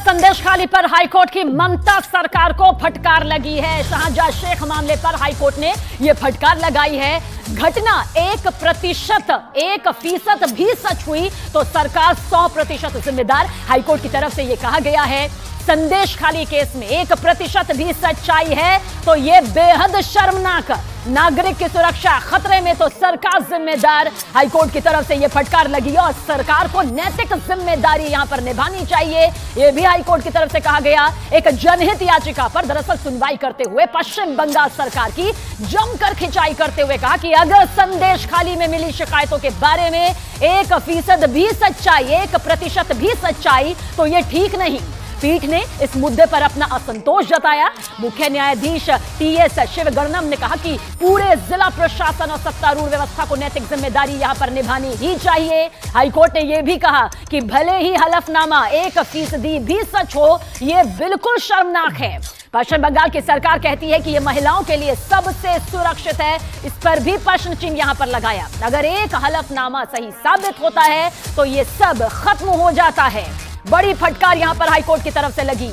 संदेश खाली पर हाईकोर्ट की ममता सरकार को फटकार लगी है। शाहजहां शेख मामले पर हाईकोर्ट ने यह फटकार लगाई है। घटना 1% भी सच हुई तो सरकार 100% जिम्मेदार। हाईकोर्ट की तरफ से यह कहा गया है संदेश खाली केस में 1% भी सच्चाई है तो यह बेहद शर्मनाक। नागरिक की सुरक्षा खतरे में तो सरकार जिम्मेदार। हाईकोर्ट की तरफ से यह फटकार लगी और सरकार को नैतिक जिम्मेदारी यहां पर निभानी चाहिए, यह भी हाईकोर्ट की तरफ से कहा गया। एक जनहित याचिका पर दरअसल सुनवाई करते हुए पश्चिम बंगाल सरकार की जमकर खिंचाई करते हुए कहा कि अगर संदेश खाली में मिली शिकायतों के बारे में 1% भी सच्चाई, 1% भी सच्चाई तो यह ठीक नहीं। पीठ ने इस मुद्दे पर अपना असंतोष जताया। मुख्य न्यायाधीश टीएस शिवगणम ने कहा कि पूरे जिला प्रशासन और सत्तारूढ़ व्यवस्था को नैतिक जिम्मेदारी यहां पर निभानी ही चाहिए। हाईकोर्ट ने यह भी कहा कि भले ही हलफनामा 1% भी सच हो, यह बिल्कुल शर्मनाक है। पश्चिम बंगाल की सरकार कहती है कि यह महिलाओं के लिए सबसे सुरक्षित है। इस पर भी प्रश्न चिन्ह यहां पर लगाया। अगर एक हलफनामा सही साबित होता है तो यह सब खत्म हो जाता है। बड़ी फटकार यहां पर हाईकोर्ट की तरफ से लगी।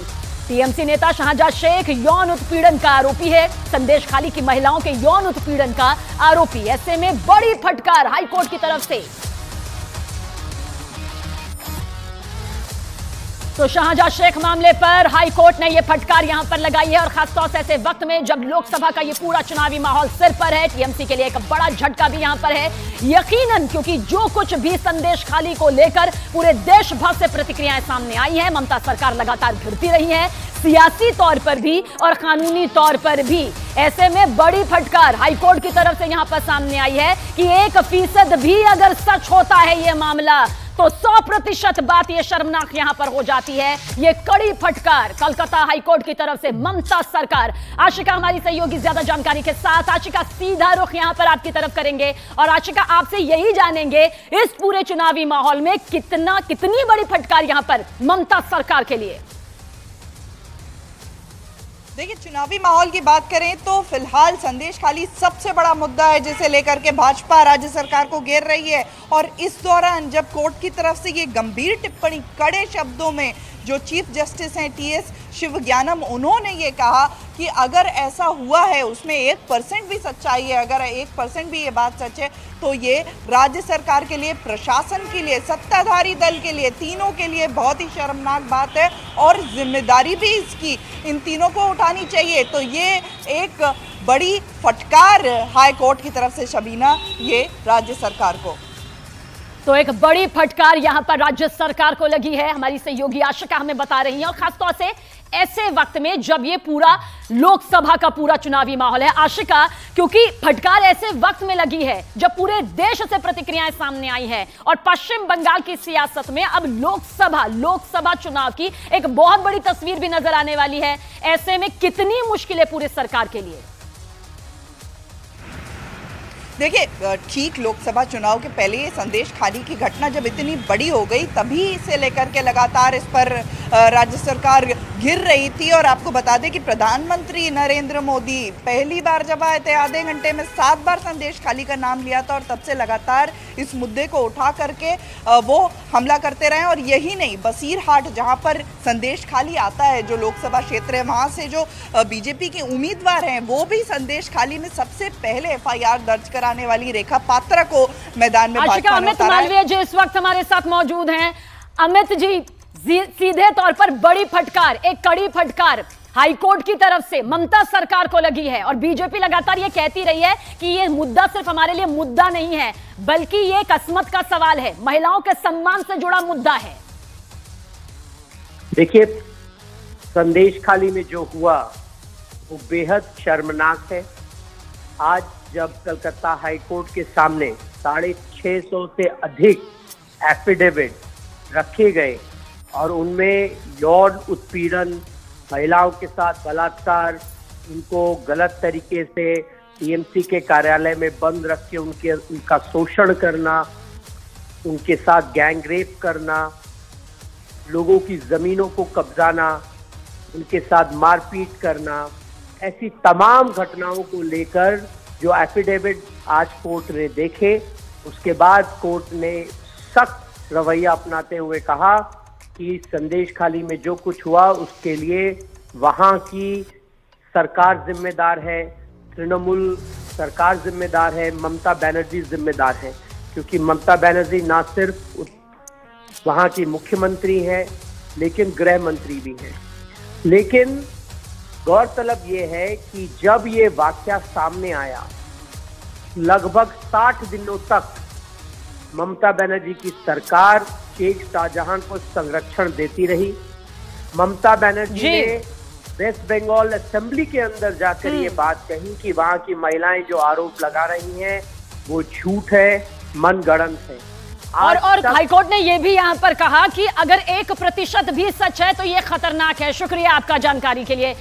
टीएमसी नेता शाहजहां शेख यौन उत्पीड़न का आरोपी है, संदेश खाली की महिलाओं के यौन उत्पीड़न का आरोपी। ऐसे में बड़ी फटकार हाईकोर्ट की तरफ से। तो शाहजहां शेख मामले पर हाईकोर्ट ने यह फटकार यहां पर लगाई है और खासतौर से ऐसे वक्त में जब लोकसभा का यह पूरा चुनावी माहौल सिर पर है, टीएमसी के लिए एक बड़ा झटका भी यहां पर है यकीनन, क्योंकि जो कुछ भी संदेश खाली को लेकर पूरे देश भर से प्रतिक्रियाएं सामने आई हैं। ममता सरकार लगातार घिरती रही है, सियासी तौर पर भी और कानूनी तौर पर भी। ऐसे में बड़ी फटकार हाईकोर्ट की तरफ से यहां पर सामने आई है कि 1% भी अगर सच होता है यह मामला तो 100% बात यह शर्मनाक यहां पर हो जाती है। यह कड़ी फटकार कलकत्ता हाईकोर्ट की तरफ से ममता सरकार। आशिका हमारी सहयोगी ज्यादा जानकारी के साथ। आशिका, सीधा रुख यहां पर आपकी तरफ करेंगे और आशिका आपसे यही जानेंगे इस पूरे चुनावी माहौल में कितनी बड़ी फटकार यहां पर ममता सरकार के लिए। देखिए, चुनावी माहौल की बात करें तो फिलहाल संदेश खाली सबसे बड़ा मुद्दा है जिसे लेकर के भाजपा राज्य सरकार को घेर रही है। और इस दौरान जब कोर्ट की तरफ से ये गंभीर टिप्पणी कड़े शब्दों में जो चीफ जस्टिस हैं टीएस शिवज्ञानम, उन्होंने ये कहा कि अगर ऐसा हुआ है उसमें 1% भी सच्चाई है, अगर 1% भी ये बात सच है तो ये राज्य सरकार के लिए, प्रशासन के लिए, सत्ताधारी दल के लिए, तीनों के लिए बहुत ही शर्मनाक बात है और जिम्मेदारी भी इसकी इन तीनों को उठानी चाहिए। तो ये एक बड़ी फटकार हाई कोर्ट की तरफ से शबीना ये राज्य सरकार को। तो एक बड़ी फटकार यहां पर राज्य सरकार को लगी है, हमारी सहयोगी आशिका हमें बता रही है। और खासतौर से ऐसे वक्त में जब ये पूरा लोकसभा का पूरा चुनावी माहौल है आशिका, क्योंकि फटकार ऐसे वक्त में लगी है जब पूरे देश से प्रतिक्रियाएं सामने आई हैं और पश्चिम बंगाल की सियासत में अब लोकसभा चुनाव की एक बहुत बड़ी तस्वीर भी नजर आने वाली है। ऐसे में कितनी मुश्किलें पूरे सरकार के लिए। देखिए, ठीक लोकसभा चुनाव के पहले ये संदेश खाली की घटना जब इतनी बड़ी हो गई तभी इसे लेकर के लगातार इस पर राज्य सरकार घिर रही थी। और आपको बता दें कि प्रधानमंत्री नरेंद्र मोदी पहली बार जब आए थे आधे घंटे में 7 बार संदेश खाली का नाम लिया था और तब से लगातार इस मुद्दे को उठा करके वो हमला करते रहे। और यही नहीं, बसीरहाट जहाँ पर संदेश खाली आता है, जो लोकसभा क्षेत्र है, वहाँ से जो बीजेपी के उम्मीदवार हैं वो भी संदेश खाली में सबसे पहले FIR दर्ज कराने वाली रेखा पात्रा को मैदान में आशिका, अमित मालवीय जी इस वक्त हमारे साथ मौजूद हैं। अमित जी, सीधे तौर पर बड़ी फटकार, एक कड़ी फटकार हाईकोर्ट की तरफ से ममता सरकार को लगी है और बीजेपी लगातार ये कहती रही है कि ये मुद्दा सिर्फ हमारे लिए मुद्दा नहीं है बल्कि ये एक अस्मत का सवाल है, महिलाओं के सम्मान से जुड़ा मुद्दा है। देखिए, संदेश खाली में जो हुआ वो बेहद शर्मनाक है। आज जब कलकत्ता हाईकोर्ट के सामने 650 से अधिक एफिडेविट रखे गए और उनमें यौन उत्पीड़न, महिलाओं के साथ बलात्कार, उनको गलत तरीके से टीएमसी के कार्यालय में बंद रख के उनका शोषण करना, उनके साथ गैंग रेप करना, लोगों की जमीनों को कब्जाना, उनके साथ मारपीट करना, ऐसी तमाम घटनाओं को लेकर जो एफिडेविट आज कोर्ट ने देखे, उसके बाद कोर्ट ने सख्त रवैया अपनाते हुए कहा कि संदेश खाली में जो कुछ हुआ उसके लिए वहां की सरकार जिम्मेदार है, तृणमूल सरकार जिम्मेदार है, ममता बनर्जी जिम्मेदार है, क्योंकि ममता बनर्जी ना सिर्फ वहां की मुख्यमंत्री है लेकिन गृह मंत्री भी है। लेकिन गौरतलब ये है कि जब ये वाकया सामने आया, लगभग 60 दिनों तक ममता बनर्जी की सरकार शेख शाहजहां को संरक्षण देती रही। ममता बनर्जी ने वेस्ट बंगाल असेंबली के अंदर जाकर ये बात कही कि वहां की महिलाएं जो आरोप लगा रही हैं वो झूठ है, मनगढ़ंत है। और हाईकोर्ट ने यह भी यहां पर कहा कि अगर 1% भी सच है तो यह खतरनाक है। शुक्रिया आपका जानकारी के लिए।